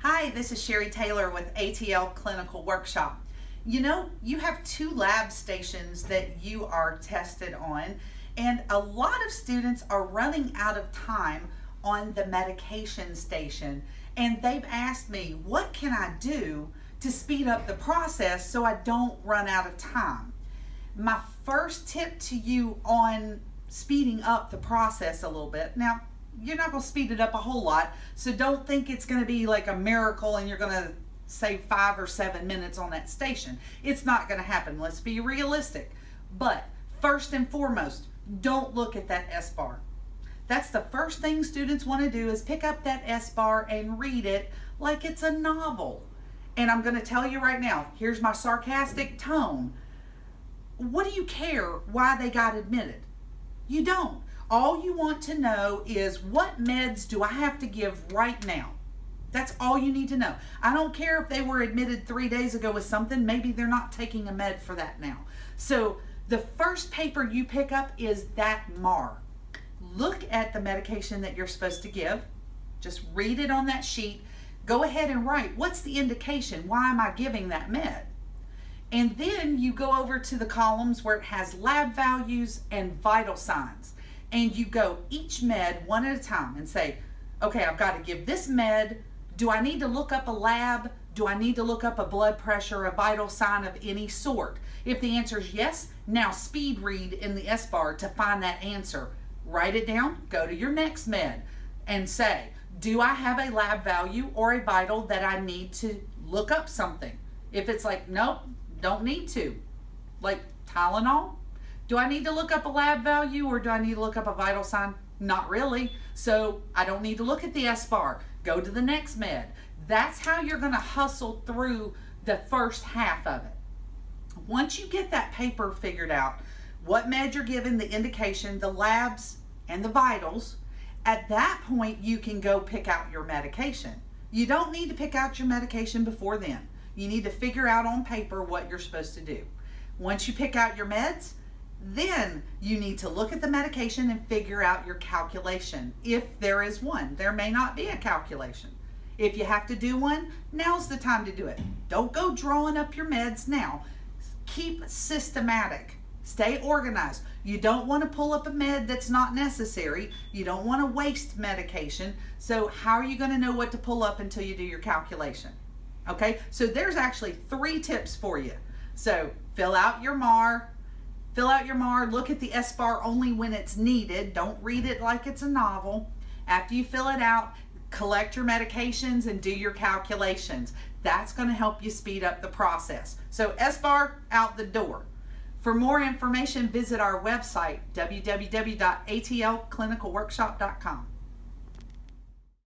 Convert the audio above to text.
Hi, this is Sherry Taylor with ATL Clinical Workshop. You know, you have two lab stations that you are tested on, and a lot of students are running out of time on the medication station, and they've asked me, what can I do to speed up the process so I don't run out of time? My first tip to you on speeding up the process a little bit. Now, you're not going to speed it up a whole lot, so don't think it's going to be like a miracle and you're going to save 5 or 7 minutes on that station. It's not going to happen. Let's be realistic. But first and foremost, don't look at that S-bar. That's the first thing students want to do, is pick up that S-bar and read it like it's a novel. And I'm going to tell you right now, here's my sarcastic tone. What do you care why they got admitted? You don't. All you want to know is, what meds do I have to give right now? That's all you need to know. I don't care if they were admitted 3 days ago with something. Maybe they're not taking a med for that now. So the first paper you pick up is that MAR. Look at the medication that you're supposed to give. Just read it on that sheet. Go ahead and write, what's the indication? Why am I giving that med? And then you go over to the columns where it has lab values and vital signs. And you go each med one at a time and say, okay, I've got to give this med. Do I need to look up a lab? Do I need to look up a blood pressure, a vital sign of any sort? If the answer is yes, now speed read in the S-bar to find that answer. Write it down, go to your next med and say, do I have a lab value or a vital that I need to look up something? If it's like, nope, don't need to. Like Tylenol? Do I need to look up a lab value or do I need to look up a vital sign? Not really. So I don't need to look at the S-bar. Go to the next med. That's how you're going to hustle through the first half of it. Once you get that paper figured out, what med you're given, the indication, the labs, and the vitals, at that point you can go pick out your medication. You don't need to pick out your medication before then. You need to figure out on paper what you're supposed to do. Once you pick out your meds, then you need to look at the medication and figure out your calculation. If there is one, there may not be a calculation. If you have to do one, now's the time to do it. Don't go drawing up your meds now. Keep systematic. Stay organized. You don't want to pull up a med that's not necessary. You don't want to waste medication. So how are you going to know what to pull up until you do your calculation? Okay, so there's actually 3 tips for you. So fill out your MAR, look at the S-bar only when it's needed. Don't read it like it's a novel. After you fill it out, collect your medications and do your calculations. That's going to help you speed up the process. So S-bar out the door. For more information, visit our website, www.atlclinicalworkshop.com.